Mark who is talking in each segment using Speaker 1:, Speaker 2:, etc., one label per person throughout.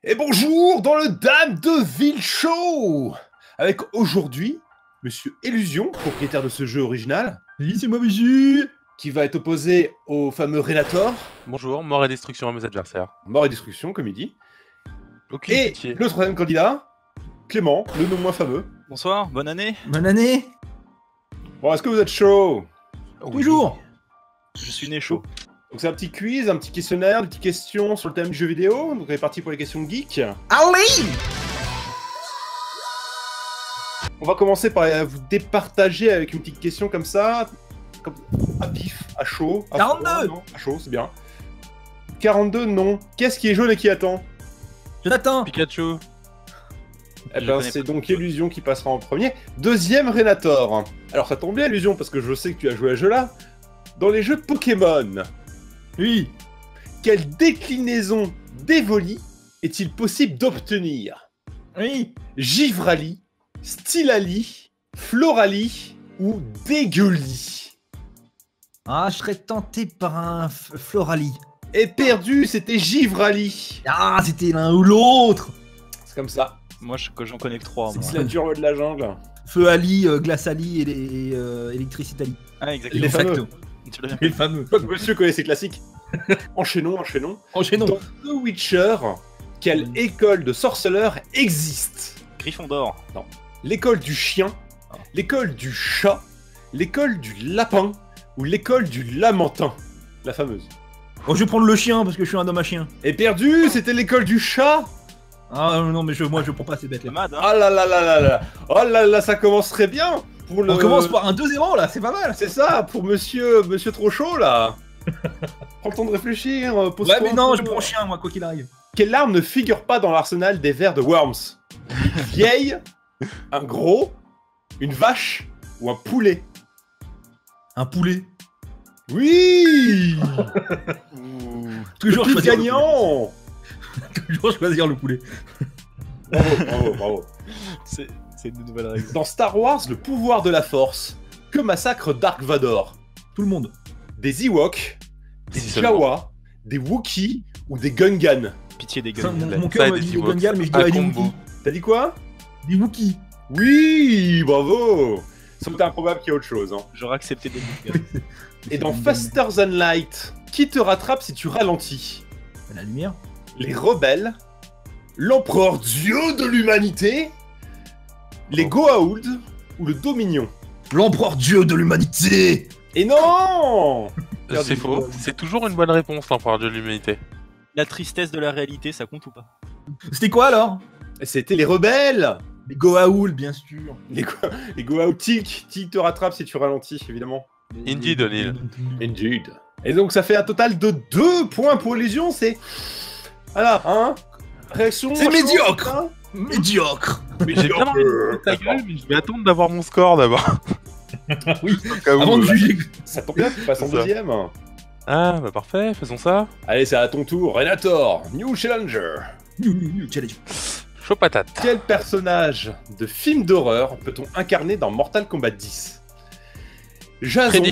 Speaker 1: Et bonjour dans le Dame de Ville Show. Avec aujourd'hui, Monsieur Illusion, propriétaire de ce jeu original.
Speaker 2: Oui, c'est moi, monsieur.
Speaker 1: Qui va être opposé au fameux Renator.
Speaker 3: Bonjour, mort et destruction à mes adversaires.
Speaker 1: Mort et destruction, comme il dit.
Speaker 3: Aucune
Speaker 1: Et
Speaker 3: pitié.
Speaker 1: le troisième candidat, Clément, le non moins fameux.
Speaker 4: Bonsoir, bonne année.
Speaker 2: Bonne année.
Speaker 1: Bon, est-ce que vous êtes chaud?
Speaker 2: Toujours.
Speaker 4: Je suis né chaud.
Speaker 1: Donc c'est un petit quiz, un petit questionnaire, des petites questions sur le thème du jeu vidéo. Donc on est parti pour les questions geek.
Speaker 2: Allez.
Speaker 1: On va commencer par vous départager avec une petite question comme ça. Comme à vif, à chaud. À
Speaker 2: 42.
Speaker 1: froid, non, à chaud, c'est bien. 42, non. Qu'est-ce qui est jaune et qui attend?
Speaker 2: Jonathan.
Speaker 3: Pikachu.
Speaker 1: Eh
Speaker 4: Je
Speaker 1: ben,
Speaker 4: connais
Speaker 1: c'est
Speaker 4: pas
Speaker 1: donc
Speaker 4: beaucoup.
Speaker 1: Illusion qui passera en premier. Deuxième, Renator. Alors, ça tombe bien, Illusion, parce que je sais que tu as joué à ce jeu-là. Dans les jeux Pokémon,
Speaker 2: Oui.
Speaker 1: quelle déclinaison d'Evoli est-il possible d'obtenir?
Speaker 2: Oui.
Speaker 1: Givrali, Stylali, Florali ou Dégueuli?
Speaker 2: Ah, je serais tenté par un Florali.
Speaker 1: Et perdu, c'était Givrali.
Speaker 2: Ah, c'était l'un ou l'autre.
Speaker 1: C'est comme ça.
Speaker 4: Moi, j'en connais que 3.
Speaker 1: C'est la dure loi de la jungle.
Speaker 2: Feu Ali, glace Ali et électricité Ali.
Speaker 4: Ah, exactement.
Speaker 1: Les fameux.
Speaker 4: Tu l'as bien.
Speaker 2: Les fameux.
Speaker 1: Je crois que monsieur connaît ces classiques. Enchaînons.
Speaker 2: Enchaînons.
Speaker 1: Dans The Witcher, quelle école de sorceleurs existe?
Speaker 4: Gryffondor.
Speaker 1: L'école du chien, l'école du chat, l'école du lapin ou l'école du lamentin? La fameuse.
Speaker 2: Bon, je vais prendre le chien parce que je suis un homme à chien.
Speaker 1: Et perdu, c'était l'école du chat.
Speaker 2: Ah non, mais moi je prends pas ces bêtes là.
Speaker 4: Mad, hein.
Speaker 1: Ah là là là là là. Oh là là, ça commence très bien. Pour le...
Speaker 2: On commence par un 2-0 là, c'est pas mal.
Speaker 1: C'est ça, pour monsieur trop chaud là. Prends le temps de réfléchir. Pose-toi
Speaker 2: Ouais, mais
Speaker 1: un
Speaker 2: non,
Speaker 1: peu.
Speaker 2: je prends chien moi, quoi qu'il arrive.
Speaker 1: Quelle arme ne figure pas dans l'arsenal des vers de Worms? Une vieille, un gros, une vache ou un poulet?
Speaker 2: Un poulet.
Speaker 1: Oui.
Speaker 2: Toujours
Speaker 1: Le plus
Speaker 2: choisir le
Speaker 1: gagnant.
Speaker 2: poulet. Toujours choisir le poulet.
Speaker 1: Bravo.
Speaker 4: C'est une nouvelle règle.
Speaker 1: Dans Star Wars, le pouvoir de la Force, que massacre Dark Vador?
Speaker 2: Tout le monde.
Speaker 1: Des Ewoks, des
Speaker 3: Si seulement.
Speaker 1: Jawa, des Wookiees ou des Gungans?
Speaker 4: Pitié des
Speaker 2: Enfin,
Speaker 4: gueules.
Speaker 2: mon
Speaker 3: ça
Speaker 2: cœur
Speaker 3: et
Speaker 2: me
Speaker 3: des
Speaker 2: dit des
Speaker 3: Ewoks.
Speaker 2: Bengals, mais je
Speaker 3: Un
Speaker 2: dirais des
Speaker 3: combo.
Speaker 2: Wookiees.
Speaker 1: T'as dit quoi?
Speaker 2: Des Wookiees.
Speaker 1: Oui, bravo. C'est improbable qu'il y ait autre chose. Hein.
Speaker 4: J'aurais accepté des gueules.
Speaker 1: Et dans Faster Than Light, qui te rattrape si tu ralentis?
Speaker 2: La lumière.
Speaker 1: Les rebelles, l'empereur dieu de l'humanité, les Goa'uld ou le Dominion?
Speaker 2: L'empereur dieu de l'humanité.
Speaker 1: Et non.
Speaker 3: C'est faux. C'est toujours une bonne réponse, l'empereur de l'humanité.
Speaker 4: La tristesse de la réalité, ça compte ou pas?
Speaker 2: C'était quoi alors?
Speaker 1: C'était les rebelles.
Speaker 2: Les Goa'uld, bien sûr.
Speaker 1: Les Goa'uld, Tilk te rattrape si tu ralentis, évidemment.
Speaker 3: Indeed, O'Neill.
Speaker 1: Indeed. Et donc ça fait un total de 2 points pour Illusion, c'est... Voilà, hein. Réaction...
Speaker 2: C'est
Speaker 1: chaud,
Speaker 2: médiocre.
Speaker 1: hein.
Speaker 2: Médiocre.
Speaker 3: J'ai bien envie de ta gueule, mais je vais attendre d'avoir mon score d'abord.
Speaker 2: Oui.
Speaker 3: Au cas où,
Speaker 2: Avant de juger.
Speaker 1: Ça tombe bien, tu passes en
Speaker 3: C'est ça.
Speaker 1: deuxième.
Speaker 3: Ah, bah parfait, faisons ça.
Speaker 1: Allez, c'est à ton tour. Renator, New Challenger.
Speaker 2: Challenge.
Speaker 3: Chaud patate.
Speaker 1: Quel personnage de film d'horreur peut-on incarner dans Mortal Kombat 10? Jason,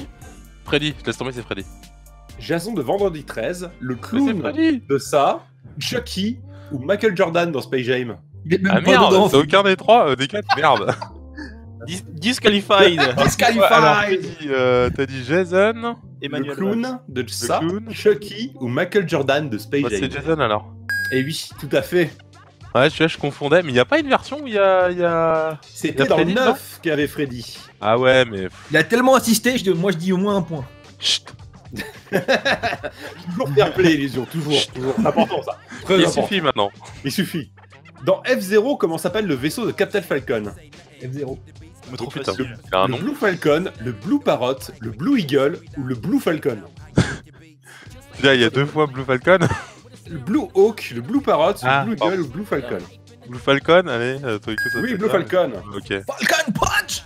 Speaker 3: Freddy, je laisse tomber, c'est Freddy.
Speaker 1: Jason de Vendredi 13, le
Speaker 3: Mais c'est
Speaker 1: clown
Speaker 3: Freddy.
Speaker 1: de ça, Chucky ou Michael Jordan dans Space Jam?
Speaker 2: Il est même
Speaker 3: Ah
Speaker 2: pas
Speaker 3: merde,
Speaker 2: dedans.
Speaker 3: c'est aucun des trois, des quatre, merde.
Speaker 4: Disqualified.
Speaker 3: Alors,
Speaker 2: Disqualified.
Speaker 3: t'as dit Jason.
Speaker 4: Emmanuel
Speaker 1: Le clown de ça,
Speaker 3: clown.
Speaker 1: Chucky ou Michael Jordan de Space
Speaker 3: Bah,
Speaker 1: Jam?
Speaker 3: c'est Jason alors.
Speaker 1: Et oui, tout à fait.
Speaker 3: Ouais, je confondais, mais il y a pas une version où il y a...
Speaker 1: C'était
Speaker 3: Il y a
Speaker 1: dans le
Speaker 3: Freddy,
Speaker 1: 9 qu'avait Freddy.
Speaker 3: Ah ouais, mais...
Speaker 2: Il a tellement insisté, moi je dis au moins un point.
Speaker 3: Chut.
Speaker 1: Toujours fair play, Illusion, toujours. C'est important ça. Très
Speaker 3: Il
Speaker 1: important.
Speaker 3: suffit maintenant.
Speaker 1: Il suffit. Dans F0, comment s'appelle le vaisseau de Captain Falcon?
Speaker 2: F0.
Speaker 4: Me trop
Speaker 3: Oh, putain,
Speaker 4: facile.
Speaker 3: il a un
Speaker 1: Le
Speaker 3: nom.
Speaker 1: Blue Falcon, le Blue Parrot, le Blue Eagle ou le Blue Falcon?
Speaker 3: Là, il y a deux fois Blue Falcon.
Speaker 1: Le Blue Hawk, le Blue Parrot,
Speaker 3: Ah,
Speaker 1: le Blue Eagle ou le Blue Falcon?
Speaker 3: Blue Falcon, allez, toi, écoute, ça
Speaker 1: Oui,
Speaker 3: fait
Speaker 1: Blue
Speaker 3: ça.
Speaker 1: Falcon.
Speaker 3: Ok.
Speaker 2: Falcon Punch.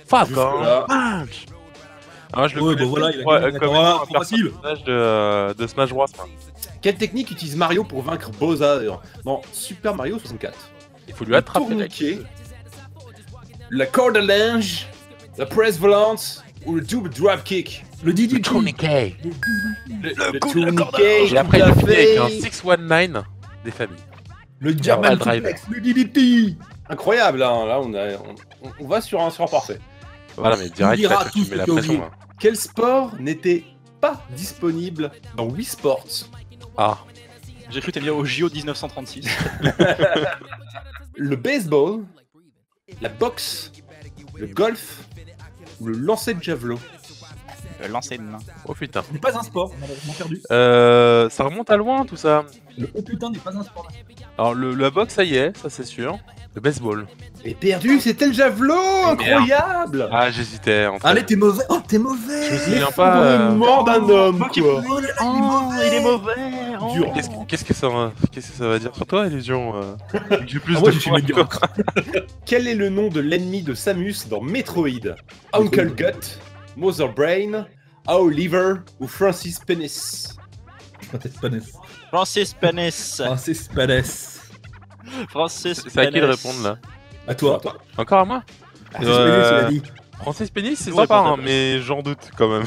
Speaker 3: Falcon
Speaker 1: Jusque-là.
Speaker 3: Punch. Ah, je le
Speaker 2: Ouais,
Speaker 3: connais
Speaker 2: bah voilà, il a
Speaker 3: ouais,
Speaker 2: gagné,
Speaker 3: comme
Speaker 2: voilà,
Speaker 3: un
Speaker 2: trop facile.
Speaker 3: personnage de Smash Bros. Quoi.
Speaker 1: Quelle technique utilise Mario pour vaincre Bowser dans Super Mario 64?
Speaker 3: Il faut lui
Speaker 1: Le
Speaker 3: attraper la
Speaker 1: tourniquet, la corde à linge, la presse volante ou le double drop kick?
Speaker 2: Le Didi
Speaker 3: tourniquet.
Speaker 1: Le
Speaker 4: coup de la corde à
Speaker 1: tourniquet,
Speaker 3: Et après,
Speaker 1: tout
Speaker 3: il
Speaker 1: à
Speaker 3: a fini avec un
Speaker 1: fait.
Speaker 3: 619 des familles.
Speaker 2: Le German
Speaker 3: Ouais, drive.
Speaker 2: Suplex, l'utility.
Speaker 1: Incroyable, hein. Là on va sur un score parfait.
Speaker 3: Voilà, mais direct,
Speaker 2: dira
Speaker 3: là,
Speaker 2: tout
Speaker 3: tu
Speaker 2: ce
Speaker 3: mets la
Speaker 2: que tu as
Speaker 3: pression.
Speaker 2: oublié.
Speaker 3: Là.
Speaker 1: Quel sport n'était pas disponible dans Wii Sports?
Speaker 3: Ah,
Speaker 4: J'ai cru que t'es bien au JO 1936.
Speaker 1: Le baseball, la boxe, le golf ou le lancer de javelot?
Speaker 4: Lancer de main.
Speaker 3: oh putain.
Speaker 2: Ce n'est pas un sport, on a perdu.
Speaker 3: Ça remonte à loin tout ça.
Speaker 2: Le oh putain n'est pas un sport.
Speaker 3: Alors la boxe, ça y est, ça c'est sûr. Le baseball.
Speaker 1: Et perdu, c'était le javelot. Incroyable.
Speaker 3: Ah, j'hésitais en fait.
Speaker 2: Allez, t'es mauvais. Oh, t'es mauvais.
Speaker 3: Je me souviens pas.
Speaker 1: L'effondrement d'un homme, quoi.
Speaker 2: Oh, il est mauvais.
Speaker 1: Dur.
Speaker 3: Qu'est-ce que ça va dire sur toi, Illusion J'ai plus
Speaker 2: moi,
Speaker 3: de
Speaker 2: je suis
Speaker 3: points,
Speaker 2: médiocre.
Speaker 3: quoi.
Speaker 1: Quel est le nom de l'ennemi de Samus dans Metroid? Uncle Gut, Mother Brain, Oliver ou Francis Penis?
Speaker 2: Francis Panes.
Speaker 4: Francis Penis.
Speaker 2: Francis Panes.
Speaker 4: Francis
Speaker 3: C'est à qui de
Speaker 4: Penis.
Speaker 3: répondre là
Speaker 2: À toi.
Speaker 3: Encore à moi
Speaker 2: Francis Panes, il a dit.
Speaker 3: Francis Pénis, c'est
Speaker 4: Nous
Speaker 3: sympa,
Speaker 4: répondons
Speaker 3: hein,
Speaker 4: à la
Speaker 3: mais j'en doute quand même.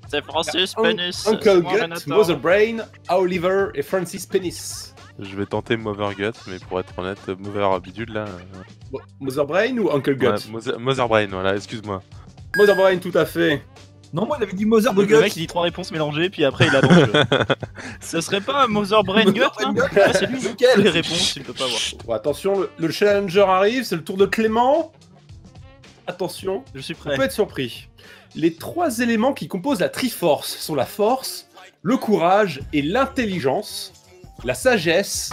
Speaker 4: C'est Francis Penis.
Speaker 1: Uncle
Speaker 4: c'est moi,
Speaker 1: Gut,
Speaker 4: Renator.
Speaker 1: Mother Brain, Oliver et Francis Penis.
Speaker 3: Je vais tenter Mother Gut, mais pour être honnête, Mother Bidule là.
Speaker 1: Mother Brain ou Uncle Gut?
Speaker 3: Ouais, Mother Brain, voilà, excuse-moi.
Speaker 1: Mother Brain, tout à fait.
Speaker 2: Non, moi, il avait dit Mother
Speaker 4: Donc, le
Speaker 2: Gut.
Speaker 4: mec il dit 3 réponses mélangées puis après il a dans le jeu. Ce serait pas Mother Brain Gut
Speaker 2: Mother
Speaker 4: là
Speaker 2: Brain Gut.
Speaker 4: Ouais, c'est lui.
Speaker 2: Lequel
Speaker 4: Les réponses tu ne peux pas voir.
Speaker 1: Bon, attention, le challenger arrive, c'est le tour de Clément. Attention,
Speaker 4: Je suis
Speaker 1: on
Speaker 4: prêt.
Speaker 1: peut être surpris. Les 3 éléments qui composent la Triforce sont la force, le courage et l'intelligence, la sagesse,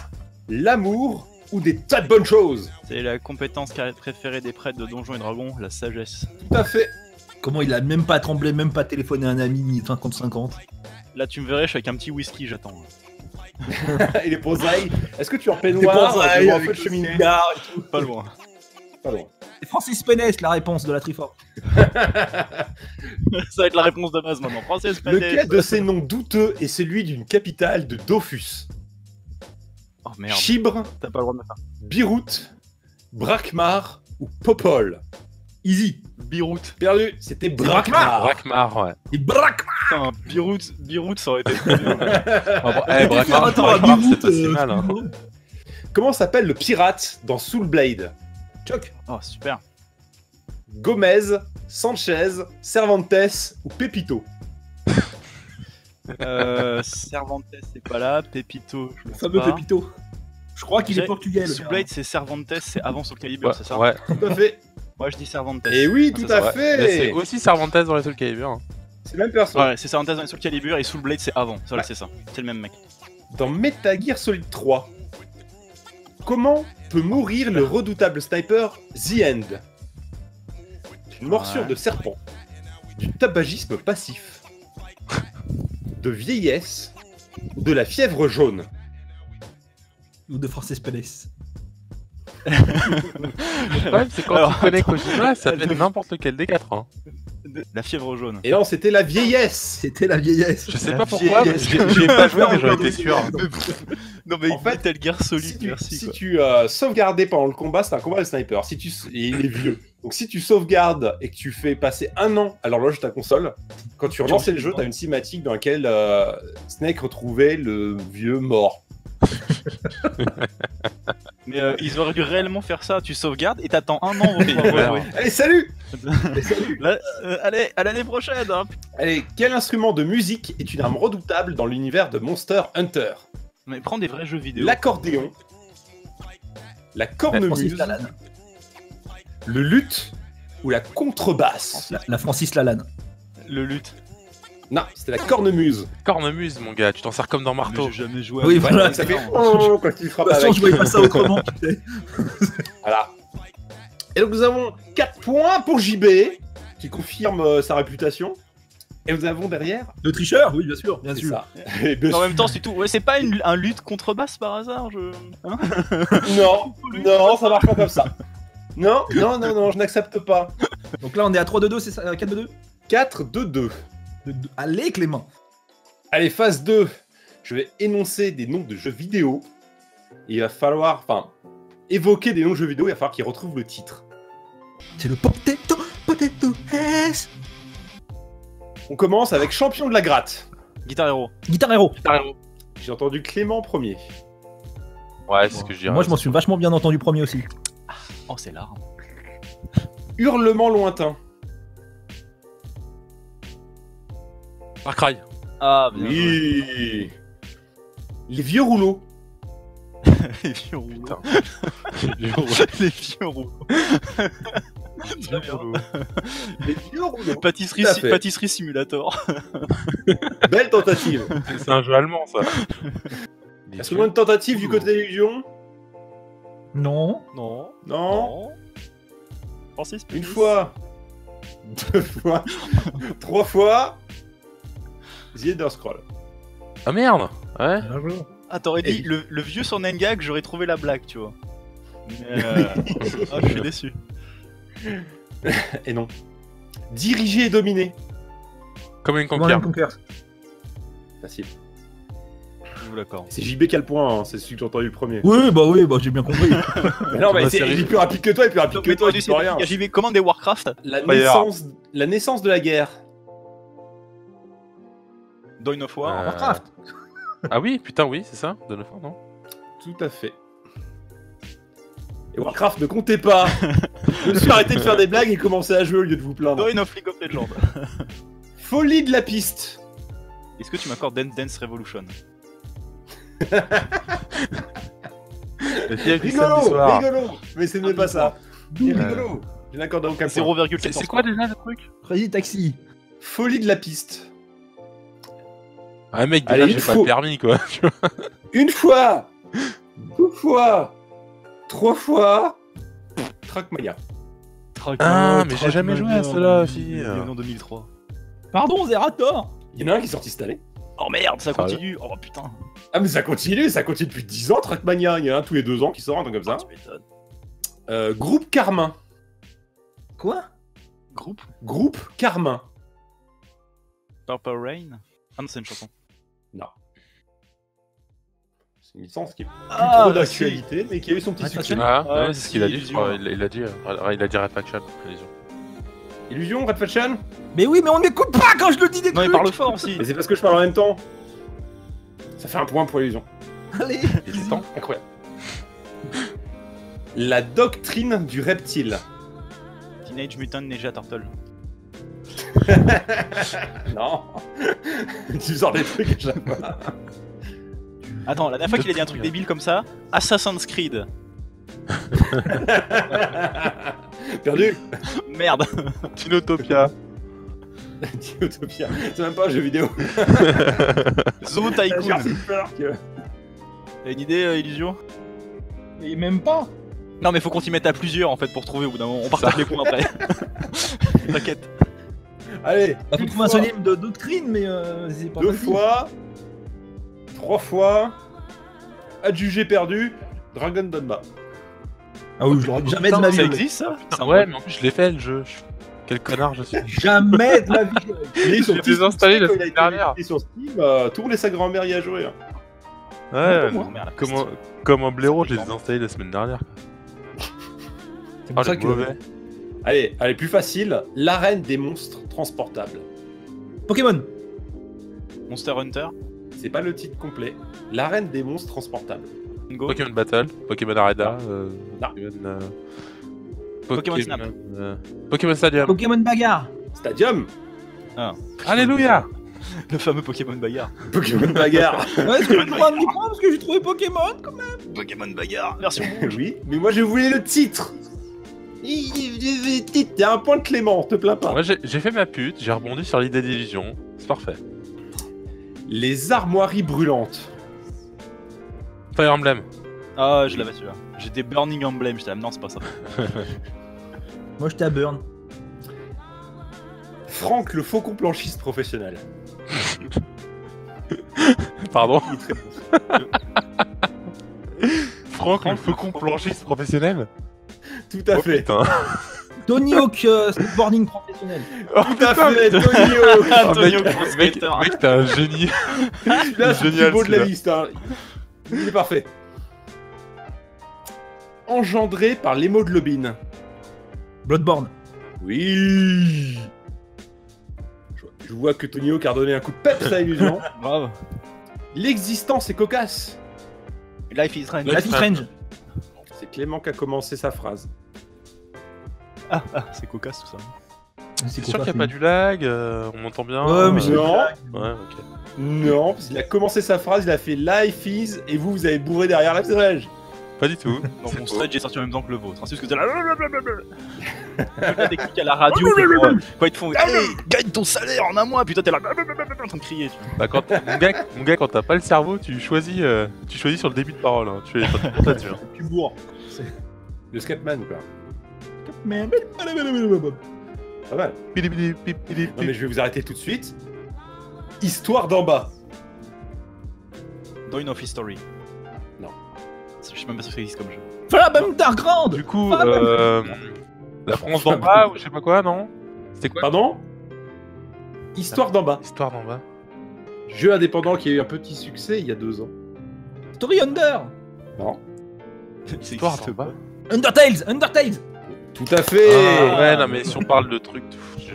Speaker 1: l'amour ou des tas de bonnes choses.
Speaker 4: C'est la compétence préférée des prêtres de Donjons et Dragons, la sagesse.
Speaker 1: Tout à fait.
Speaker 2: Comment il a même pas tremblé, même pas téléphoné à un ami, ni 50-50.
Speaker 4: Là tu me verrais, je suis avec un petit whisky, j'attends.
Speaker 1: Et les posailles. Est-ce que tu es en peignoir devant un feu de cheminée?
Speaker 4: Pas loin.
Speaker 1: Pardon.
Speaker 2: C'est Francis Pénès, la réponse de la Triforce.
Speaker 4: Ça va être la réponse de base maintenant. Francis Penis.
Speaker 1: Lequel de ces noms douteux est celui d'une capitale de Dofus?
Speaker 4: Oh merde,
Speaker 1: Chybre,
Speaker 4: t'as pas le droit de me faire.
Speaker 1: Beyrouth, Brakmar ou Popol?
Speaker 2: Easy.
Speaker 4: Beyrouth.
Speaker 1: Perdu, c'était Brakmar.
Speaker 3: Brakmar, ouais.
Speaker 2: Et braque.
Speaker 4: Putain, Beyrouth ça aurait été très bien.
Speaker 3: Brakmar,
Speaker 2: Attends, à
Speaker 3: Brakmar, c'est
Speaker 2: Beyrouth,
Speaker 3: pas si mal. Hein.
Speaker 1: Comment s'appelle le pirate dans Soul Blade?
Speaker 2: Choc.
Speaker 4: Oh super.
Speaker 1: Gomez, Sanchez, Cervantes ou Pepito?
Speaker 4: Cervantes c'est pas là, Pepito je
Speaker 2: Le
Speaker 4: pense
Speaker 2: fameux
Speaker 4: pas.
Speaker 2: Pépito. Je crois qu'il est portugais. le
Speaker 4: Soul
Speaker 2: gars.
Speaker 4: Blade c'est Cervantes, c'est avant Soul Calibur,
Speaker 3: Ouais,
Speaker 4: c'est ça?
Speaker 3: ouais.
Speaker 1: Tout à fait.
Speaker 4: Moi je dis Cervantes.
Speaker 1: Et oui,
Speaker 4: Ah,
Speaker 1: tout
Speaker 4: c'est
Speaker 1: à
Speaker 4: ça,
Speaker 3: Mais c'est
Speaker 1: fait.
Speaker 3: aussi Cervantes dans les Soul Calibur. Hein.
Speaker 1: C'est la même personne.
Speaker 4: Ouais, c'est Cervantes dans les Soul Calibur et Soul Blade c'est avant. Ça, là, c'est ça. C'est le même mec.
Speaker 1: Dans Metal Gear Solid 3, comment peut mourir le redoutable sniper The End? Une morsure
Speaker 4: Ouais.
Speaker 1: de serpent, du tabagisme passif, de vieillesse ou de la fièvre jaune?
Speaker 2: Ou de Francis Pénès.
Speaker 3: Le problème, c'est quand
Speaker 4: Alors,
Speaker 3: tu connais Kojima, ça peut être n'importe lequel des 4. Hein.
Speaker 4: La fièvre jaune.
Speaker 1: Et non, c'était la vieillesse.
Speaker 2: C'était la vieillesse.
Speaker 3: Je sais
Speaker 4: La
Speaker 3: pas pourquoi,
Speaker 2: vieillesse.
Speaker 3: j'ai pas joué, mais j'en étais sûr.
Speaker 4: Non mais
Speaker 1: En fait,
Speaker 4: Metal Gear
Speaker 1: Si
Speaker 4: Solid,
Speaker 1: tu,
Speaker 4: merci
Speaker 1: si
Speaker 4: quoi.
Speaker 1: tu sauvegardais pendant le combat, c'est un combat de sniper. Si tu, et il est vieux. Donc si tu sauvegardes et que tu fais passer 1 an à l'horloge de ta console, quand tu relançais le jeu, t'as une cinématique dans laquelle Snake retrouvait le vieux mort.
Speaker 4: Mais ils auraient dû réellement faire ça. Tu sauvegardes et t'attends 1 an pour pouvoir
Speaker 3: Ouais.
Speaker 4: rejouer.
Speaker 1: Allez, salut.
Speaker 4: Là, allez, à l'année prochaine. Hein.
Speaker 1: Allez, quel instrument de musique est une arme redoutable dans l'univers de Monster Hunter?
Speaker 4: Mais prends des vrais jeux vidéo.
Speaker 1: L'accordéon, la
Speaker 2: Francis
Speaker 1: cornemuse,
Speaker 2: Lalanne.
Speaker 1: le luth ou la contrebasse?
Speaker 2: La Francis Lalanne.
Speaker 4: Le lutte.
Speaker 1: Non, c'était la cornemuse.
Speaker 3: Cornemuse, mon gars, tu t'en sers comme dans
Speaker 4: Mais
Speaker 3: Marteau.
Speaker 4: j'ai jamais joué à
Speaker 2: Oui,
Speaker 4: ça.
Speaker 2: voilà,
Speaker 1: Ça fait
Speaker 4: Non.
Speaker 1: oh quand tu
Speaker 2: De
Speaker 1: frappes
Speaker 2: toute façon,
Speaker 1: avec.
Speaker 2: je voyais pas ça autrement. tu sais.
Speaker 1: Voilà. Et donc nous avons 4 points pour JB, qui confirme sa réputation. Et nous avons derrière...
Speaker 2: Le tricheur, oui, bien sûr. Bien
Speaker 1: C'est
Speaker 2: sûr.
Speaker 1: ça. Et bien
Speaker 4: En
Speaker 1: sûr-
Speaker 4: même temps, c'est tout. Ouais, c'est pas un lutte contrebasse par hasard, je. Hein
Speaker 1: Non, non, ça marche pas comme ça. Non, non, non, non, je n'accepte pas.
Speaker 2: Donc là, on est à 3-2-2, c'est ça 4-2-2
Speaker 1: 4-2-2.
Speaker 2: Allez, Clément.
Speaker 1: Allez, phase 2. Je vais énoncer des noms de jeux vidéo. Et il va falloir, enfin, évoquer des noms de jeux vidéo, il va falloir qu'ils retrouvent le titre.
Speaker 2: C'est le Potato S.
Speaker 1: On commence avec Champion de la gratte.
Speaker 4: Guitar Hero.
Speaker 2: Guitar Hero.
Speaker 1: J'ai entendu Clément premier.
Speaker 3: Ouais, c'est ce que je dirais.
Speaker 2: Moi, je m'en suis vachement bien entendu premier aussi.
Speaker 4: Oh, c'est là.
Speaker 1: Hurlement lointain.
Speaker 3: Far Cry.
Speaker 4: Ah, bien joué.
Speaker 1: Oui. Les vieux rouleaux.
Speaker 4: Les vieux rouleaux.
Speaker 3: Putain.
Speaker 4: Les vieux rouleaux. Très bien.
Speaker 1: Les vieux rouleaux.
Speaker 4: Pâtisserie,
Speaker 1: Tout à fait.
Speaker 4: pâtisserie simulator.
Speaker 1: Belle tentative.
Speaker 3: C'est un jeu allemand, ça.
Speaker 1: Est-ce qu'on a une tentative du côté d'illusion?
Speaker 2: Non.
Speaker 4: Non.
Speaker 1: Non.
Speaker 4: Francis,
Speaker 1: Une fois. 2 fois. 3 fois. The Elder Scroll.
Speaker 3: Ah merde. Ouais.
Speaker 4: Ah, t'aurais dit le vieux sur Nengag, j'aurais trouvé la blague, tu vois. Mais ah, je suis déçu.
Speaker 1: Et non. Diriger et dominer.
Speaker 3: Comme une
Speaker 2: Command and
Speaker 3: conquête.
Speaker 2: Conquer.
Speaker 1: Facile.
Speaker 4: Je vous l'accorde.
Speaker 1: C'est JB qui a le point, hein. C'est celui que j'ai entendu le premier.
Speaker 2: Oui, bah j'ai bien compris.
Speaker 1: Mais non, mais
Speaker 3: Bah,
Speaker 1: c'est
Speaker 3: c'est
Speaker 1: il est plus rapide que toi, il est plus rapide que toi, il peut rien.
Speaker 4: JV, commande des Warcraft.
Speaker 1: La naissance de la guerre.
Speaker 4: Dawn of War.
Speaker 2: Warcraft.
Speaker 3: Ah oui, putain, oui, c'est ça. De 9 ans, non?
Speaker 1: Tout à fait. Et Warcraft, ne comptez pas. Je me suis arrêté de faire des blagues et commencer à jouer au lieu de vous plaindre.
Speaker 4: Dawn of League of Legends.
Speaker 1: Folie de la piste.
Speaker 4: Est-ce que tu m'accordes Dance Revolution?
Speaker 1: Rigolo. Mais ce n'est pas ça. C'est rigolo. Je n'accorde aucun point.
Speaker 4: 0,4.
Speaker 3: C'est quoi déjà le truc?
Speaker 2: Crazy Taxi.
Speaker 1: Folie de la piste.
Speaker 3: Ah mec,
Speaker 1: Allez,
Speaker 3: déjà
Speaker 1: il
Speaker 3: j'ai pas
Speaker 1: faut-
Speaker 3: de permis quoi. Tu vois.
Speaker 1: Une fois. 2 fois. 3 fois. Trackmania.
Speaker 3: Ah, mais j'ai jamais joué à cela, fille.
Speaker 4: En 2003.
Speaker 2: Pardon, Zerator.
Speaker 1: Il y en a un qui est sorti cette année.
Speaker 4: Oh merde, ça
Speaker 3: Ah ouais.
Speaker 4: continue. Oh putain.
Speaker 1: Ah mais ça continue depuis 10 ans, Trackmania. Il y en a un tous les 2 ans qui sort, un truc comme ça.
Speaker 4: Tu m'étonnes.
Speaker 1: Groupe Carmin.
Speaker 2: Quoi?
Speaker 1: Groupe Carmin.
Speaker 4: Purple Rain. Ah non, c'est une chanson.
Speaker 1: Non. C'est une licence qui est plus
Speaker 4: Ah,
Speaker 1: trop
Speaker 4: bah,
Speaker 1: d'actualité, mais qui a eu son petit
Speaker 2: Ouais,
Speaker 1: succès.
Speaker 3: Ah,
Speaker 4: Ouais,
Speaker 3: ouais, c'est ce qu'il a dit, je
Speaker 4: Illusion.
Speaker 3: crois. Il a dit Red Faction. Illusion.
Speaker 1: Illusion, Red Faction.
Speaker 2: Mais oui, mais on m'écoute pas quand je le dis des
Speaker 4: Non, il
Speaker 2: trucs.
Speaker 4: parle fort aussi.
Speaker 1: Mais c'est parce que je parle en même temps. Ça fait un point pour Illusion.
Speaker 2: Allez.
Speaker 3: Hésitant.
Speaker 1: Incroyable. La doctrine du reptile.
Speaker 4: Teenage Mutant Ninja Turtle.
Speaker 1: Non. Tu sors des trucs à chaque fois.
Speaker 4: Attends, la dernière fois qu'il a dit un truc débile comme ça, Assassin's Creed.
Speaker 1: Perdu.
Speaker 4: Merde.
Speaker 3: Tinotopia.
Speaker 1: Utopia. C'est même pas un jeu vidéo.
Speaker 4: Zoo
Speaker 1: J'ai
Speaker 4: Tycoon.
Speaker 1: assez peur que...
Speaker 4: T'as une idée, Illusion?
Speaker 2: Et même pas.
Speaker 4: Non, mais faut qu'on t'y mette à plusieurs en fait pour trouver au bout d'un moment. On partage les points après. T'inquiète.
Speaker 1: Allez.
Speaker 2: Bah, faut
Speaker 1: une
Speaker 2: trouver un
Speaker 1: fois,
Speaker 2: synonyme de doctrine, mais c'est pas
Speaker 1: 2
Speaker 2: facile.
Speaker 1: fois. 3 fois. Adjugé perdu. Dragon Donba.
Speaker 2: Ah oui, je l'aurais jamais de ma vie.
Speaker 4: Ça
Speaker 2: joué.
Speaker 4: existe ça?
Speaker 3: Ah ouais, mais en plus je l'ai fait le jeu. Quel connard je suis.
Speaker 2: Jamais de ma vie.
Speaker 1: Il est sur
Speaker 3: J'ai désinstallé la
Speaker 1: quand il a
Speaker 3: semaine
Speaker 1: été
Speaker 3: dernière.
Speaker 1: édité sur Steam, tout roulait sa grand-mère y a joué. Hein.
Speaker 3: Ouais,
Speaker 4: Oh, merde, la
Speaker 3: comme,
Speaker 4: piste.
Speaker 3: comme un blaireau, je l'ai désinstallé la semaine dernière.
Speaker 2: C'est
Speaker 3: Ah,
Speaker 2: pour ça
Speaker 3: le
Speaker 2: que.
Speaker 3: mauvais.
Speaker 1: Allez, plus facile. L'arène des monstres transportables.
Speaker 2: Pokémon.
Speaker 4: Monster Hunter.
Speaker 1: C'est pas le titre complet. L'arène des monstres transportables.
Speaker 4: Go.
Speaker 3: Pokémon Battle, Pokémon Arena,
Speaker 1: Non.
Speaker 4: Pokémon Snap.
Speaker 3: Pokémon Stadium.
Speaker 2: Pokémon Bagarre.
Speaker 1: Stadium.
Speaker 3: Alléluia.
Speaker 4: Le fameux Pokémon Bagarre.
Speaker 1: Pokémon Bagarre.
Speaker 2: Ouais, est-ce que j'ai le droit de m'y prendre parce que j'ai trouvé Pokémon quand même.
Speaker 4: Pokémon Bagarre, version rouge.
Speaker 1: Oui, mais moi je voulais le titre. T'as un point de Clément, te plains pas.
Speaker 3: Moi j'ai fait ma pute, j'ai rebondi sur l'idée d'illusion. C'est parfait.
Speaker 1: Les armoiries brûlantes.
Speaker 3: Fire Emblem.
Speaker 4: Ah, je l'avais celui-là. J'étais Burning Emblem, j'étais non, c'est pas ça.
Speaker 2: Moi j'étais à Burn.
Speaker 1: Franck, le faucon planchiste professionnel.
Speaker 3: Pardon.
Speaker 1: Il est très bon.
Speaker 3: Franck, le faucon planchiste professionnel.
Speaker 1: Tout à
Speaker 3: Oh,
Speaker 1: fait.
Speaker 3: putain.
Speaker 2: Tony Hawk Skateboarding professionnel.
Speaker 3: Oh,
Speaker 1: Tout à
Speaker 3: putain,
Speaker 1: fait,
Speaker 3: mais-
Speaker 1: Tony Hawk.
Speaker 3: Ah,
Speaker 4: Antonio
Speaker 3: mec,
Speaker 4: Crosscater.
Speaker 3: mec, t'es un génie.
Speaker 1: Là, c'est le plus
Speaker 3: Génial,
Speaker 1: beau de la
Speaker 3: celui-là.
Speaker 1: liste. Hein. Il est parfait. Engendré par l'hémoglobine.
Speaker 2: Bloodborne.
Speaker 1: Oui. Je vois que Tony Hawk a redonné un coup de peps à Illusion.
Speaker 4: Bravo.
Speaker 1: L'existence est cocasse.
Speaker 4: Life is Strange.
Speaker 2: Life is Strange.
Speaker 1: C'est Clément qui a commencé sa phrase.
Speaker 4: Ah, c'est cocasse tout ça.
Speaker 3: C'est sûr qu'il n'y a pas du lag, on m'entend bien.
Speaker 2: Ouais, mais c'est
Speaker 1: Non,
Speaker 3: Ouais, ok.
Speaker 1: non, parce qu'il a commencé sa phrase, il a fait Life is, et vous avez bourré derrière Life is Strange.
Speaker 3: Pas du tout.
Speaker 4: Non,
Speaker 3: C'est
Speaker 4: mon
Speaker 3: faux.
Speaker 4: Strange est sorti en même temps que le vôtre. C'est juste que t'es là. La technique à la radio, quand ils te font allez, gagne ton salaire en un mois, puis toi t'es là en train de crier. Tu vois.
Speaker 3: Bah, mon gars, quand t'as pas le cerveau, tu choisis sur le début de parole. Hein. Tu es pas dessus. Hein.
Speaker 2: Tu bourres.
Speaker 1: Le Scatman, quoi.
Speaker 2: Man.
Speaker 1: Pas mal. Non, mais je vais vous arrêter tout de suite. Histoire d'en bas.
Speaker 4: Dawn of History.
Speaker 1: Non.
Speaker 4: Je sais même pas si ça existe comme jeu.
Speaker 2: Flamme Dargrande.
Speaker 3: Du coup, la France d'en bas ou je sais pas quoi, non? C'était quoi?
Speaker 1: Pardon? Histoire d'en bas.
Speaker 3: Histoire d'en bas.
Speaker 1: Jeu indépendant qui a eu un petit succès il y a 2 ans.
Speaker 2: Story Under.
Speaker 1: Non.
Speaker 3: Histoire d'en bas.
Speaker 2: Undertales.
Speaker 1: Tout à fait.
Speaker 3: Ah, ouais, non, mais si on parle de trucs,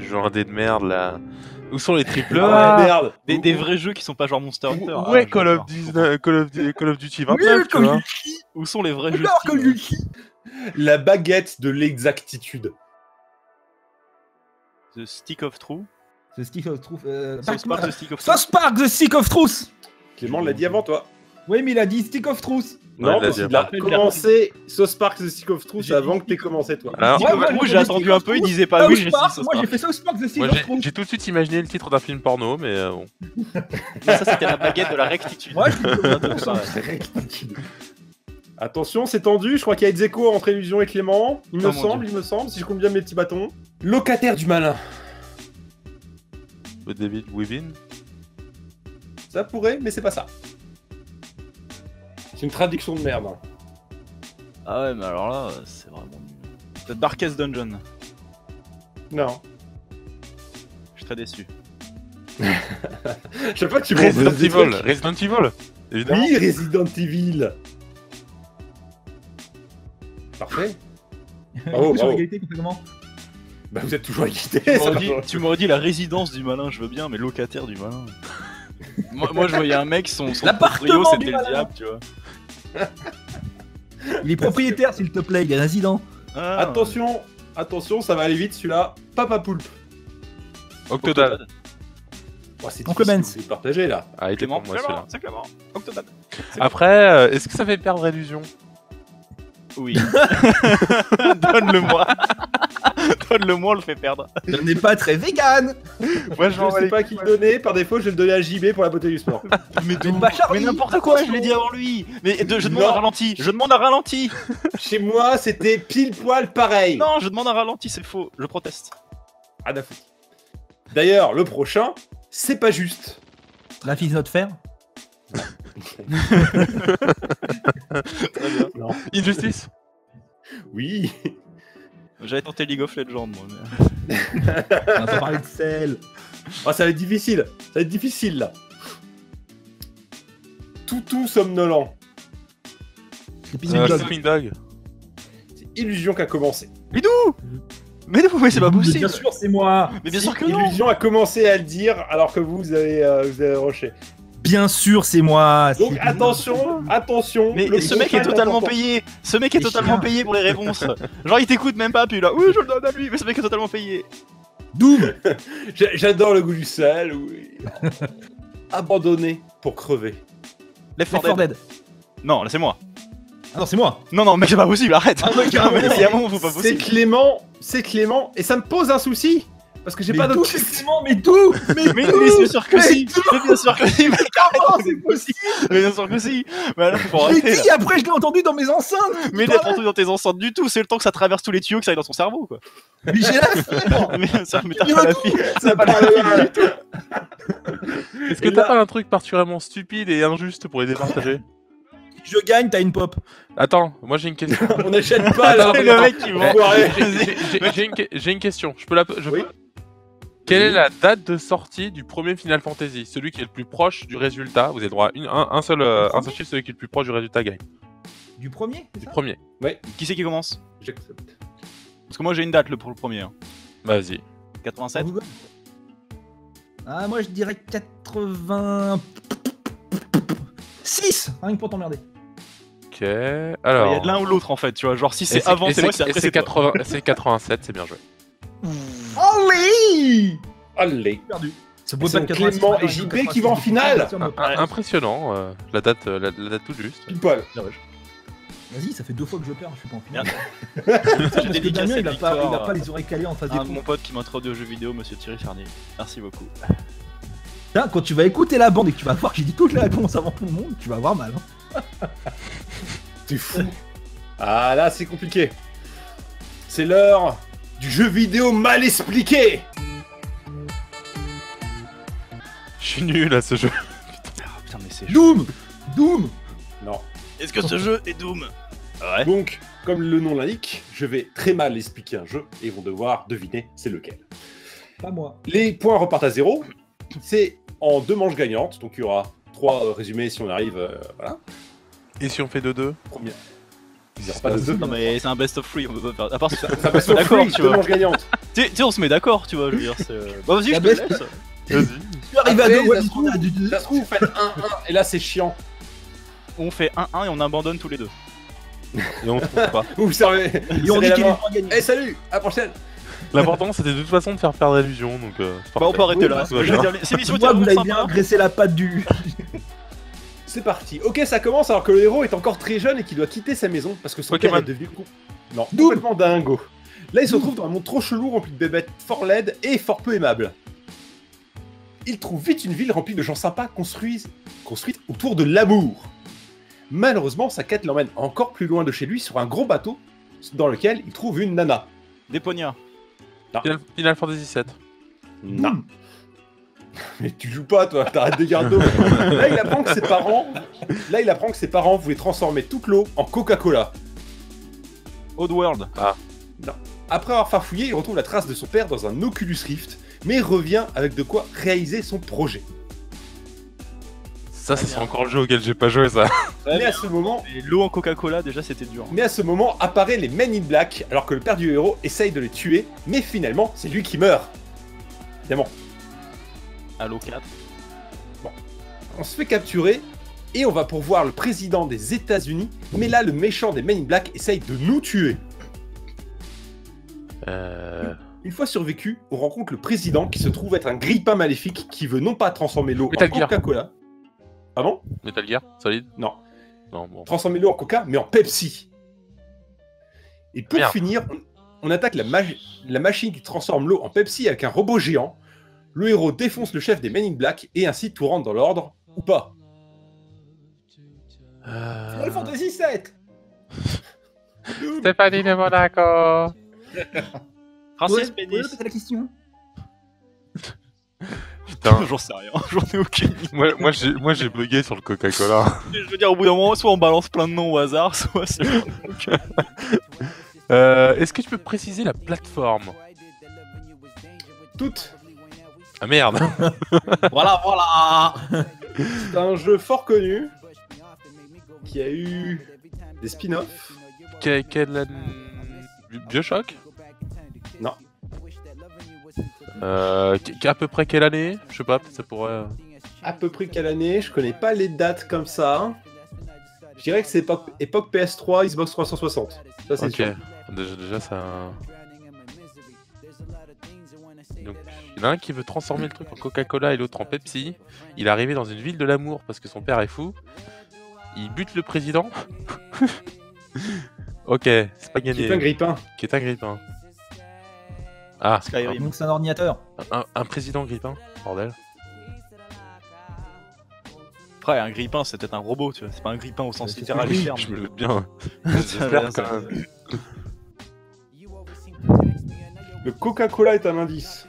Speaker 3: genre un dé de merde là. Où sont les triple
Speaker 1: Ah,
Speaker 3: A?
Speaker 1: merde.
Speaker 4: Des vrais jeux qui sont pas genre Monster Hunter.
Speaker 3: Ouais,
Speaker 4: Ah,
Speaker 3: Call of Duty 29, tu vois.
Speaker 4: Où sont les vrais jeux
Speaker 2: Call of
Speaker 4: Steam
Speaker 2: Duty.
Speaker 1: La baguette de l'exactitude.
Speaker 4: The Stick of Truth.
Speaker 2: The Stick of Truth.
Speaker 4: South Park, The Stick of Truth.
Speaker 2: South Park, The Stick of Truth.
Speaker 1: Clément l'a dit avant toi.
Speaker 2: Oui, mais il a dit Stick of Truth.
Speaker 1: Non,
Speaker 3: il l'a
Speaker 1: parce
Speaker 3: dit
Speaker 1: qu'il a
Speaker 4: après.
Speaker 1: commencé South Park The Stick of Truth
Speaker 4: J'ai
Speaker 1: avant
Speaker 4: dit-
Speaker 1: que t'aies commencé toi.
Speaker 3: Alors,
Speaker 4: Stick of
Speaker 2: moi,
Speaker 4: Truth,
Speaker 2: j'ai
Speaker 4: j'ai
Speaker 2: dit
Speaker 4: attendu
Speaker 2: Stick
Speaker 4: un
Speaker 2: of
Speaker 4: peu, il
Speaker 2: Truth.
Speaker 4: disait pas oui, j'ai dit
Speaker 2: South Park,
Speaker 4: South
Speaker 2: moi j'ai
Speaker 4: Park.
Speaker 2: fait South Park, The Stick
Speaker 3: moi
Speaker 2: of Truth.
Speaker 3: j'ai tout de suite imaginé le titre d'un film porno, mais bon.
Speaker 4: Ça c'était la baguette de la rectitude.
Speaker 2: Moi je suis ça.
Speaker 1: Attention, c'est tendu, je crois qu'il y a Ezeko entre Illusion et Clément. Il
Speaker 4: Oh
Speaker 1: me
Speaker 4: mon
Speaker 1: semble,
Speaker 4: Dieu.
Speaker 1: il me semble, si je compte bien mes petits bâtons. Locataire du malin.
Speaker 3: David Within.
Speaker 1: Ça pourrait, mais c'est pas ça. C'est une traduction de merde. Hein.
Speaker 4: Ah ouais, mais alors là, c'est vraiment nul. The Darkest Dungeon.
Speaker 1: Non.
Speaker 4: Je suis très déçu.
Speaker 1: Je sais pas, tu
Speaker 3: Resident
Speaker 1: des
Speaker 3: Evil.
Speaker 1: trucs.
Speaker 3: Resident Evil. Évidemment.
Speaker 1: Oui, Resident Evil. Parfait. Bravo,
Speaker 2: Sur
Speaker 1: bravo.
Speaker 2: l'égalité, comment?
Speaker 1: Bah vous êtes toujours égalité.
Speaker 4: Tu m'aurais dit la résidence du malin, je veux bien, mais locataire du malin. moi je voyais un mec, son
Speaker 2: L'appartement
Speaker 4: proprio,
Speaker 2: du
Speaker 4: c'était le
Speaker 2: malin.
Speaker 4: diable, tu vois.
Speaker 2: Il est propriétaire, s'il te plaît, il est résident.
Speaker 4: Ah,
Speaker 1: Attention, attention, ça va aller vite celui-là. Papa Poulpe.
Speaker 3: Octodad.
Speaker 1: Oh, c'est
Speaker 2: Oncle
Speaker 1: difficile
Speaker 2: Benz.
Speaker 1: de partager là.
Speaker 3: Ah, il était
Speaker 4: Clément,
Speaker 3: pour moi celui-là.
Speaker 4: c'est Clément. Octodad.
Speaker 3: Après, est-ce que ça fait perdre illusion?
Speaker 4: Oui. Donne-le-moi. Donne-le-moi, on le fait perdre.
Speaker 2: Je n'ai pas très vegan.
Speaker 3: Moi
Speaker 1: Je sais pas qui le donner, par défaut je vais le donner à JB pour la beauté du sport.
Speaker 4: Mais
Speaker 2: pas Charlie.
Speaker 4: Mais n'importe quoi, je l'ai dit avant lui. Mais je demande
Speaker 1: Non.
Speaker 4: un ralenti. Je demande un ralenti.
Speaker 1: Chez moi c'était pile poil pareil.
Speaker 4: Non, je demande un ralenti, c'est faux. Je proteste.
Speaker 1: Ah, d'accord. D'ailleurs, le prochain, c'est pas juste.
Speaker 2: La fille de notre fer.
Speaker 4: Très bien.
Speaker 1: Non.
Speaker 3: Injustice.
Speaker 1: Oui.
Speaker 4: J'avais tenté League of Legends, moi. Mais...
Speaker 2: On va pas parler de sel.
Speaker 1: Ah, ça va être difficile. Ça va être difficile là. Toutou somnolent.
Speaker 2: Sleeping Dog.
Speaker 3: Sleeping Dog.
Speaker 1: C'est Illusion qui a commencé.
Speaker 4: Mais d'où? Mais c'est pas possible.
Speaker 2: Bien sûr, c'est moi.
Speaker 4: Mais bien
Speaker 1: Si,
Speaker 4: sûr que non.
Speaker 1: Illusion a commencé à le dire alors que vous avez rushé.
Speaker 2: Bien sûr, c'est moi.
Speaker 1: Donc
Speaker 2: Sleeping
Speaker 1: attention, attention.
Speaker 4: Mais
Speaker 1: le
Speaker 4: ce mec est
Speaker 1: prochain
Speaker 4: totalement
Speaker 1: important.
Speaker 4: payé. Ce mec est
Speaker 2: Les
Speaker 4: totalement
Speaker 2: chiens.
Speaker 4: payé pour les réponses. Genre il t'écoute même pas, puis là, oui, je le donne à lui. Mais ce mec est totalement payé.
Speaker 2: Doom.
Speaker 1: J'adore le goût du sel. Oui. Abandonné pour crever.
Speaker 4: Left
Speaker 2: Left
Speaker 4: 4
Speaker 2: 4
Speaker 4: Dead.
Speaker 2: Dead.
Speaker 4: Non, là c'est moi.
Speaker 2: Ah non, c'est moi.
Speaker 4: Non, mec, c'est pas possible, arrête.
Speaker 2: Ah, ouais, carrément.
Speaker 4: Mais il y a un moment où c'est pas
Speaker 1: C'est
Speaker 4: possible.
Speaker 1: Clément, et ça me pose un souci parce que j'ai
Speaker 2: Mais
Speaker 1: pas
Speaker 2: d'où,
Speaker 1: d'autres
Speaker 2: c'est
Speaker 1: questions.
Speaker 2: Clément, mais d'où?
Speaker 4: Mais bien sûr que
Speaker 2: Mais
Speaker 4: si.
Speaker 2: d'où?
Speaker 4: Mais bien sûr que si. Mec, arrête.
Speaker 2: Comment c'est possible?
Speaker 4: Mais bien sûr que si. Mais là, faut
Speaker 2: Je
Speaker 4: arrêter.
Speaker 2: l'ai
Speaker 4: Là.
Speaker 2: dit, après je l'ai entendu dans mes enceintes.
Speaker 4: Mais il est pas entendu dans tes enceintes du tout. C'est le temps que ça traverse tous les tuyaux que ça aille dans son cerveau, quoi.
Speaker 2: Mais j'ai la fibre.
Speaker 4: Mais ça, mais t'as
Speaker 2: Il
Speaker 4: pas la
Speaker 2: retourne.
Speaker 4: fille.
Speaker 1: Ça
Speaker 4: pas la
Speaker 1: parle
Speaker 4: du tout.
Speaker 3: Est-ce que t'as pas un truc particulièrement stupide et injuste pour les départager?
Speaker 2: Je gagne, t'as une pop.
Speaker 3: Attends, moi j'ai une question.
Speaker 1: On n'achète pas là.
Speaker 4: C'est le mec qui vend.
Speaker 1: Enfoiré.
Speaker 3: J'ai une question. Je peux la.
Speaker 1: Oui.
Speaker 3: Quelle est la date de sortie du premier Final Fantasy? Celui qui est le plus proche du résultat. Vous avez droit à un seul chiffre, celui qui est le plus proche du résultat gagne.
Speaker 2: Du premier, c'est
Speaker 3: Du
Speaker 2: ça?
Speaker 3: premier.
Speaker 4: Qui c'est qui commence?
Speaker 1: J'accepte.
Speaker 4: Parce que moi j'ai une date pour le premier. Hein.
Speaker 3: Vas-y.
Speaker 4: 87.
Speaker 2: Ah, moi je dirais 86. Rien que pour t'emmerder.
Speaker 3: Ok.
Speaker 4: Il y
Speaker 3: Alors.
Speaker 4: a de l'un ou l'autre en fait, tu vois. Genre si
Speaker 3: Et
Speaker 4: c'est avant, c'est moi, c'est
Speaker 3: et
Speaker 4: après,
Speaker 3: c'est
Speaker 4: c'est toi.
Speaker 3: 80 c'est 87, c'est bien joué.
Speaker 2: Allez
Speaker 1: Allez.
Speaker 2: Perdu. Ça
Speaker 1: Ce sont Clément et JP qui vont en finale.
Speaker 3: Impressionnant, la date tout juste.
Speaker 1: Pile poil.
Speaker 2: Vas-y, ça fait 2 fois que je perds, je suis pas en finale.
Speaker 4: Merde.
Speaker 2: Parce que
Speaker 4: dédicace
Speaker 2: Damien, il a
Speaker 4: cette
Speaker 2: pas
Speaker 4: victoire
Speaker 2: les oreilles calées en face des
Speaker 4: à
Speaker 2: trous.
Speaker 4: mon pote qui m'introduit aux jeux vidéo, monsieur Thierry Fernier. Merci beaucoup.
Speaker 2: Tiens, quand tu vas écouter la bande et que tu vas voir que j'ai dit toutes les réponses avant tout le monde, tu vas avoir mal. Hein.
Speaker 1: C'est fou. Ah là, c'est compliqué. C'est l'heure du jeu vidéo mal expliqué.
Speaker 3: Je suis nul à ce jeu.
Speaker 4: Ah, putain, mais c'est
Speaker 2: Doom Doom
Speaker 1: Non.
Speaker 4: Est-ce que ce jeu est Doom? Ouais.
Speaker 1: Donc, comme le nom l'indique, je vais très mal expliquer un jeu et ils vont devoir deviner c'est lequel.
Speaker 2: Pas moi.
Speaker 1: Les points repartent à 0. C'est en 2 manches gagnantes, donc il y aura 3 résumés si on arrive. Voilà.
Speaker 3: Et si on fait 2-2?
Speaker 1: Première. Il n'y aura pas de 2.
Speaker 4: Non mais c'est un best of 3, on peut pas faire. À part si
Speaker 1: Ça passe sur
Speaker 4: d'accord,
Speaker 1: free,
Speaker 4: tu
Speaker 1: 2
Speaker 4: vois.
Speaker 1: manches gagnantes.
Speaker 4: Tu sais, on se met d'accord, tu vois, je veux dire. Bah vas-y, je
Speaker 2: La
Speaker 4: te
Speaker 2: best-
Speaker 4: laisse.
Speaker 3: Vas-y.
Speaker 2: Tu arrives à
Speaker 1: Après,
Speaker 2: 2, ouais,
Speaker 1: ça se trouve, ça se trouve, vous faites 1-1 et là c'est chiant.
Speaker 4: On fait 1-1 et on abandonne tous les deux.
Speaker 3: Et on se trouve pas.
Speaker 1: Vous servez.
Speaker 2: Et on dit
Speaker 1: serrez la
Speaker 2: qu'il est
Speaker 1: main.
Speaker 2: pas gagné.
Speaker 1: Eh salut, à la prochaine.
Speaker 3: L'important c'était de toute façon de faire perdre l'illusion, donc c'est
Speaker 4: Bah on peut
Speaker 3: parfait.
Speaker 4: arrêter là.
Speaker 3: Ouais,
Speaker 4: Je
Speaker 3: ouais.
Speaker 4: veux dire, c'est une émission
Speaker 2: Moi, vous
Speaker 4: tellement
Speaker 2: l'avez bien
Speaker 4: sympa.
Speaker 2: agressé la patte du.
Speaker 1: C'est parti. Ok, ça commence alors que le héros est encore très jeune et qu'il doit quitter sa maison parce que son
Speaker 3: Pokémon.
Speaker 1: père est devenu non, complètement dingo. Là, il se retrouve dans un monde trop chelou rempli de bébêtes fort laides et fort peu aimables. Il trouve vite une ville remplie de gens sympas construite autour de l'amour. Malheureusement, sa quête l'emmène encore plus loin de chez lui sur un gros bateau dans lequel il trouve une nana.
Speaker 4: Déponia.
Speaker 3: Final Fantasy VII.
Speaker 1: Non. Mais tu joues pas, toi, t'arrêtes des gardes d'eau. Là, il apprend que ses parents voulaient transformer toute l'eau en Coca-Cola.
Speaker 4: Oddworld.
Speaker 1: Après avoir farfouillé, il retrouve la trace de son père dans un Oculus Rift, mais revient avec de quoi réaliser son projet.
Speaker 3: Ça c'est encore le jeu auquel j'ai pas joué ça.
Speaker 1: Mais à ce moment,
Speaker 4: Et l'eau en Coca-Cola, déjà c'était dur.
Speaker 1: apparaît les Men in Black, alors que le père du héros essaye de les tuer, mais finalement, c'est lui qui meurt. Évidemment.
Speaker 4: Halo 4.
Speaker 1: On se fait capturer, et on va pourvoir le président des États-Unis, mais là, le méchant des Men in Black essaye de nous tuer. Une fois survécu, on rencontre le président qui se trouve être un grille-pain maléfique qui veut non pas transformer l'eau en
Speaker 3: Metal Gear.
Speaker 1: Coca-Cola. Pardon ?
Speaker 3: Metal Gear, solide.
Speaker 1: Non.
Speaker 3: Non, bon.
Speaker 1: Transformer l'eau en Coca, mais en Pepsi. Et pour
Speaker 3: Merde.
Speaker 1: finir, on attaque la machine qui transforme l'eau en Pepsi avec un robot géant. Le héros défonce le chef des Men in Black et ainsi tout rentre dans l'ordre, ou pas. Final Fantasy VII.
Speaker 3: Stéphanie de Monaco.
Speaker 4: Francis Pénis.
Speaker 2: la question.
Speaker 3: Putain,
Speaker 4: J'en sais rien, j'en ai aucune idée.
Speaker 3: moi j'ai bugué sur le Coca-Cola.
Speaker 4: Je veux dire, au bout d'un moment, soit on balance plein de noms au hasard, soit c'est.
Speaker 3: Est-ce que tu peux préciser la plateforme?
Speaker 1: Toutes.
Speaker 3: Ah merde.
Speaker 4: Voilà.
Speaker 1: C'est un jeu fort connu qui a eu des spin-offs.
Speaker 3: Quel... Bioshock?
Speaker 1: Non.
Speaker 3: À peu près quelle année? Je sais pas, peut-être ça pourrait...
Speaker 1: À peu près quelle année? Je connais pas les dates comme ça. Je dirais que c'est époque PS3, Xbox 360. Ça c'est
Speaker 3: Ok,
Speaker 1: sûr.
Speaker 3: déjà ça... Donc, il y en a un qui veut transformer le truc en Coca-Cola et l'autre en Pepsi. Il est arrivé dans une ville de l'amour parce que son père est fou. Il bute le président. Ok, c'est pas
Speaker 1: Qui
Speaker 3: gagné.
Speaker 1: est un grippin.
Speaker 3: Qui est un grippin. Ah,
Speaker 4: Skyrim.
Speaker 2: Donc c'est un ordinateur.
Speaker 3: un président grippin, bordel.
Speaker 4: Après, un grippin, c'est peut-être un robot, tu vois. C'est pas un grippin au sens
Speaker 2: C'est
Speaker 4: littéral
Speaker 2: celui-
Speaker 4: du terme.
Speaker 3: Je me doute bien.
Speaker 4: Ça
Speaker 3: J'espère
Speaker 4: va,
Speaker 3: quand
Speaker 4: ça va.
Speaker 3: même.
Speaker 1: Le Coca-Cola est un indice.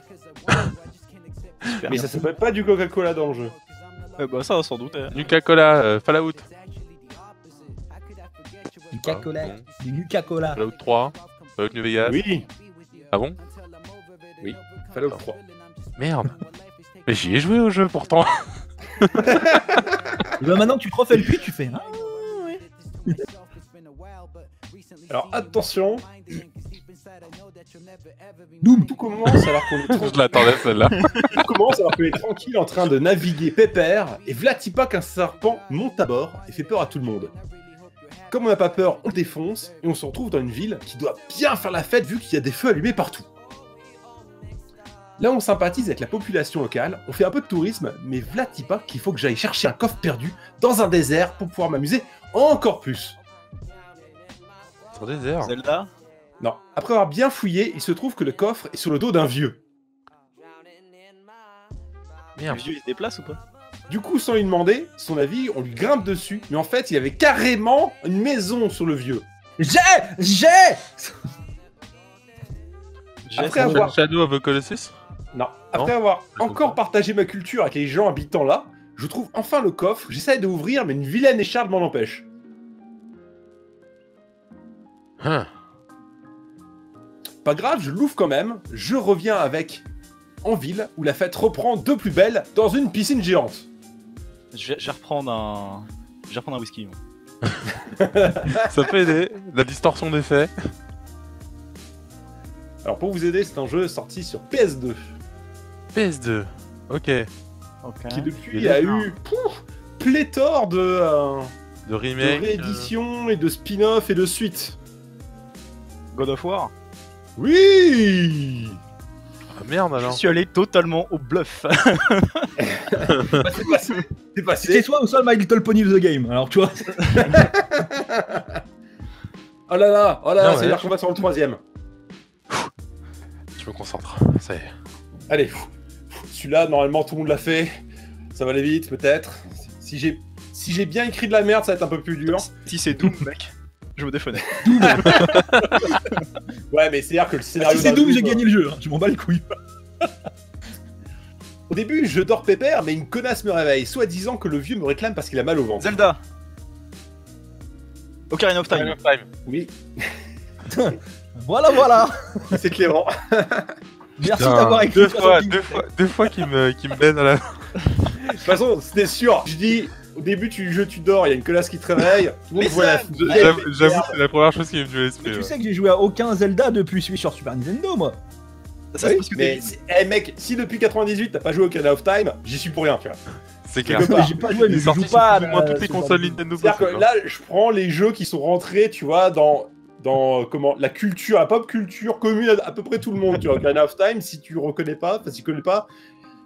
Speaker 4: Super
Speaker 1: Mais
Speaker 4: bien.
Speaker 1: ça s'appelle pas du Coca-Cola dans le jeu.
Speaker 4: Bah ça, sans doute.
Speaker 3: Nuka-Cola, Fallout.
Speaker 2: Nuka-Cola.
Speaker 3: Bon.
Speaker 2: Du Nuka-Cola.
Speaker 3: Fallout 3. Fallout New Vegas.
Speaker 1: Oui,
Speaker 3: Ah bon?
Speaker 1: Fallout 3.
Speaker 3: Merde. Mais j'y ai joué au jeu pourtant.
Speaker 2: Et bah maintenant que tu te refais le cul, tu fais. Ah, ouais.
Speaker 1: Alors attention,
Speaker 2: Doom.
Speaker 1: tout commence alors qu'on est
Speaker 3: Je
Speaker 1: tranquille.
Speaker 3: l'attendais celle-là.
Speaker 1: Tout commence alors qu'on est tranquille en train de naviguer pépère et vlatipa qu'un serpent monte à bord et fait peur à tout le monde. Comme on n'a pas peur, on le défonce et on se retrouve dans une ville qui doit bien faire la fête vu qu'il y a des feux allumés partout. Là, on sympathise avec la population locale, on fait un peu de tourisme, mais vlatipa qu'il faut que j'aille chercher un coffre perdu dans un désert pour pouvoir m'amuser encore plus.
Speaker 3: Sur désert.
Speaker 4: Zelda.
Speaker 1: Non, après avoir bien fouillé, il se trouve que le coffre est sur le dos d'un vieux.
Speaker 4: Le
Speaker 3: Merde.
Speaker 4: vieux il se déplace ou pas?
Speaker 1: Du coup, sans lui demander son avis, on lui grimpe dessus, mais en fait, il avait carrément une maison sur le vieux.
Speaker 2: J'ai
Speaker 1: Après avoir...
Speaker 3: Shadow of the Colossus.
Speaker 1: Non. Après avoir encore partagé ma culture avec les gens habitant là, je trouve enfin le coffre, j'essaie d'ouvrir, mais une vilaine écharpe m'en empêche.
Speaker 3: Hein.
Speaker 1: Pas grave, je l'ouvre quand même, je reviens avec en ville, où la fête reprend de plus belle, dans une piscine géante.
Speaker 4: Je vais reprendre un whisky. Moi.
Speaker 3: Ça peut aider. La distorsion des faits.
Speaker 1: Alors pour vous aider, c'est un jeu sorti sur PS2,
Speaker 3: PS2. Ok.
Speaker 4: Ok.
Speaker 1: qui depuis a eu pléthore de
Speaker 3: remake.
Speaker 1: rééditions et de spin-off et de suites.
Speaker 4: God of War.
Speaker 1: Oui.
Speaker 3: Ah merde
Speaker 4: Je
Speaker 3: alors.
Speaker 4: suis allé totalement au bluff.
Speaker 1: C'est passé. C'est passé.
Speaker 2: C'est toi ou ça My Little Pony the Game. Alors tu vois.
Speaker 1: Oh là là,
Speaker 3: Non,
Speaker 1: ça
Speaker 3: ouais.
Speaker 1: veut dire qu'on va sur le 3ème.
Speaker 3: Je me concentre. Ça y est.
Speaker 1: Allez, celui-là, normalement, tout le monde l'a fait. Ça va aller vite, peut-être. Si j'ai bien écrit de la merde, ça va être un peu plus dur.
Speaker 4: Si c'est Doom, mec, je me défendais.
Speaker 1: Ouais, mais c'est-à-dire que le scénario...
Speaker 2: Si c'est
Speaker 1: d'un
Speaker 2: Doom, j'ai
Speaker 1: Doom,
Speaker 2: gagné le jeu. Hein. Tu m'en bats les couilles.
Speaker 1: Au début, je dors pépère, mais une connasse me réveille, soi-disant que le vieux me réclame parce qu'il a mal au ventre.
Speaker 4: Zelda. Ocarina of Time.
Speaker 1: Oui,
Speaker 2: Voilà.
Speaker 1: c'est Clément.
Speaker 2: Merci
Speaker 3: Putain,
Speaker 2: d'avoir écrit.
Speaker 3: deux fois qu'il me baigne à la.
Speaker 1: De toute façon, c'était sûr. Je dis, au début du jeu, tu dors, il y a une connasse qui te réveille. Tout le monde
Speaker 4: Mais
Speaker 1: voit la...
Speaker 4: ça,
Speaker 3: J'avoue, c'est la première chose qui me vient à l'esprit.
Speaker 2: Mais tu
Speaker 3: ouais.
Speaker 2: sais que j'ai joué à aucun Zelda depuis celui sur Super Nintendo, moi.
Speaker 4: Ça, c'est
Speaker 1: Oui,
Speaker 4: parce que
Speaker 1: mais mec, si depuis 98 t'as pas joué au Ocarina of Time, j'y suis pour rien, tu vois.
Speaker 3: C'est clair.
Speaker 1: Quelque part.
Speaker 2: J'ai pas joué, mais
Speaker 3: Il est
Speaker 2: je
Speaker 3: sorti
Speaker 2: joue
Speaker 3: sur
Speaker 2: pas.
Speaker 3: plus ou moins toutes les
Speaker 2: ce
Speaker 3: consoles
Speaker 2: genre de-
Speaker 3: Nintendo.
Speaker 1: C'est-à-dire que
Speaker 3: possibles,
Speaker 1: là, je prends les jeux qui sont rentrés, tu vois, dans comment la culture, la pop culture commune à peu près tout le monde, tu vois. Ocarina of Time, si tu reconnais pas, enfin si tu connais pas,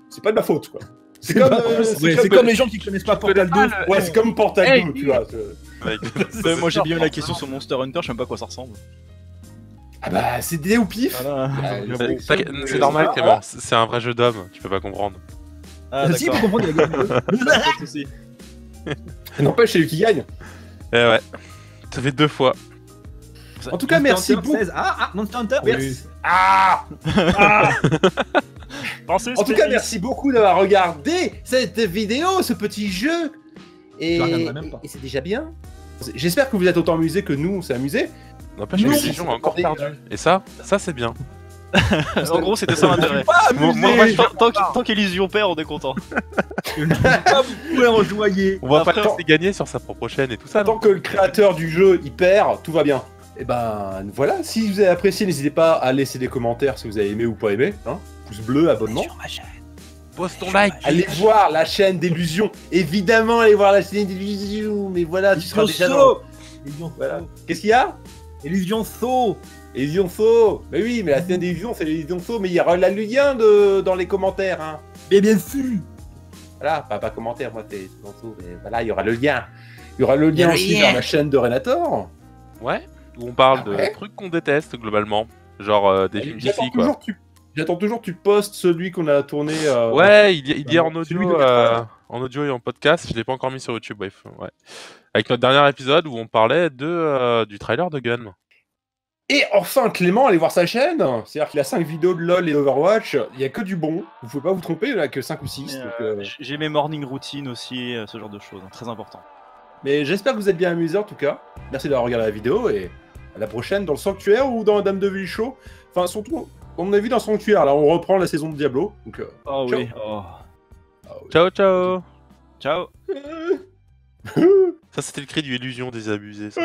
Speaker 1: c'est pas de ma faute, quoi. C'est comme,
Speaker 2: C'est comme les gens qui connaissent pas Portal 2.
Speaker 1: ouais, c'est comme Portal
Speaker 3: Hey,
Speaker 1: 2, tu vois.
Speaker 3: Mec.
Speaker 4: moi j'ai bien eu la question sur Monster Hunter, je sais même pas à quoi ça ressemble.
Speaker 1: Ah bah, c'est des au pif.
Speaker 4: Voilà.
Speaker 3: C'est normal, Clément. C'est un vrai jeu d'homme. Tu peux pas comprendre.
Speaker 4: Ah
Speaker 2: Si,
Speaker 4: d'accord.
Speaker 2: pour comprendre, il a gagné.
Speaker 4: Pas de soucis.
Speaker 1: N'empêche, c'est lui qui gagne.
Speaker 3: Eh ouais. Ça fait 2 fois.
Speaker 1: En tout cas, merci
Speaker 2: Monster
Speaker 1: beaucoup.
Speaker 2: Hunter 16. Ah, Monster Hunter.
Speaker 1: Oui.
Speaker 2: Yes.
Speaker 1: Ah
Speaker 4: Pensez
Speaker 1: En tout cas, merci beaucoup d'avoir regardé cette vidéo, ce petit jeu. Et,
Speaker 2: Je la regarderai même pas.
Speaker 1: et c'est déjà bien. J'espère que vous êtes autant amusés que nous, on s'est amusés.
Speaker 3: N'empêche,
Speaker 1: Non,
Speaker 3: la
Speaker 1: si,
Speaker 3: Légion
Speaker 1: c'est
Speaker 3: a encore
Speaker 1: pas
Speaker 3: perdu. Et ça c'est bien.
Speaker 4: En gros, c'était ça l'intérêt.
Speaker 2: Pas amusé.
Speaker 4: Tant qu'Elysion perd, on est content.
Speaker 2: Pas vous pouvez rejoigner.
Speaker 3: On va
Speaker 4: Après,
Speaker 3: pas le laisser gagner sur sa propre chaîne et tout ça.
Speaker 1: Tant que le créateur du jeu il perd, tout va bien. Et ben voilà, si vous avez apprécié, n'hésitez pas à laisser des commentaires si vous avez aimé ou pas aimé. Hein. Pouce bleu, abonnement.
Speaker 2: Sur ma chaîne.
Speaker 3: Pose ton like.
Speaker 1: Allez voir la chaîne d'Illusion. Évidemment, allez voir la chaîne d'Illusion. Mais voilà, tu seras déjà dans...
Speaker 2: Illusion
Speaker 1: Voilà.
Speaker 2: Saut.
Speaker 1: Qu'est-ce qu'il y a
Speaker 2: Illusion Saut.
Speaker 1: Illusion Faux. Mais oui, mais la chaîne d'Illusion, c'est l'Illusion Faux. Mais il y aura le lien dans les commentaires. Hein.
Speaker 2: Mais bien sûr.
Speaker 1: Voilà, pas commentaire, moi, c'est Illusion Faux. Mais voilà, il y aura le lien. Il y aura le lien aussi vers la chaîne de Renator.
Speaker 3: Ouais. Où on parle
Speaker 1: Ouais.
Speaker 3: de trucs qu'on déteste globalement. Genre des films d'ici quoi.
Speaker 1: J'attends toujours que tu postes celui qu'on a tourné.
Speaker 3: Ouais, il y est en
Speaker 1: celui
Speaker 3: audio,
Speaker 1: de Metroid.
Speaker 3: en audio et en podcast. Je l'ai pas encore mis sur YouTube. Bref, ouais. Avec notre dernier épisode où on parlait du trailer de Gun.
Speaker 1: Et enfin, Clément, allez voir sa chaîne. C'est-à-dire qu'il a 5 vidéos de LoL et d'Overwatch. Il y a que du bon. Vous pouvez pas vous tromper, il n'y en a que 5 ou 6.
Speaker 4: J'ai mes morning routines aussi, ce genre de choses, hein, très important.
Speaker 1: Mais j'espère que vous êtes bien amusés en tout cas. Merci d'avoir regardé la vidéo et à la prochaine dans le Sanctuaire ou dans la Dame de Ville Show. Enfin, surtout, on a vu dans le Sanctuaire. Là, on reprend la saison de Diablo. Donc,
Speaker 4: Oh
Speaker 1: ciao.
Speaker 4: oui, oh.
Speaker 3: Ciao, ciao.
Speaker 4: Ciao.
Speaker 3: Ça, c'était le cri du illusion désabusé. Ça.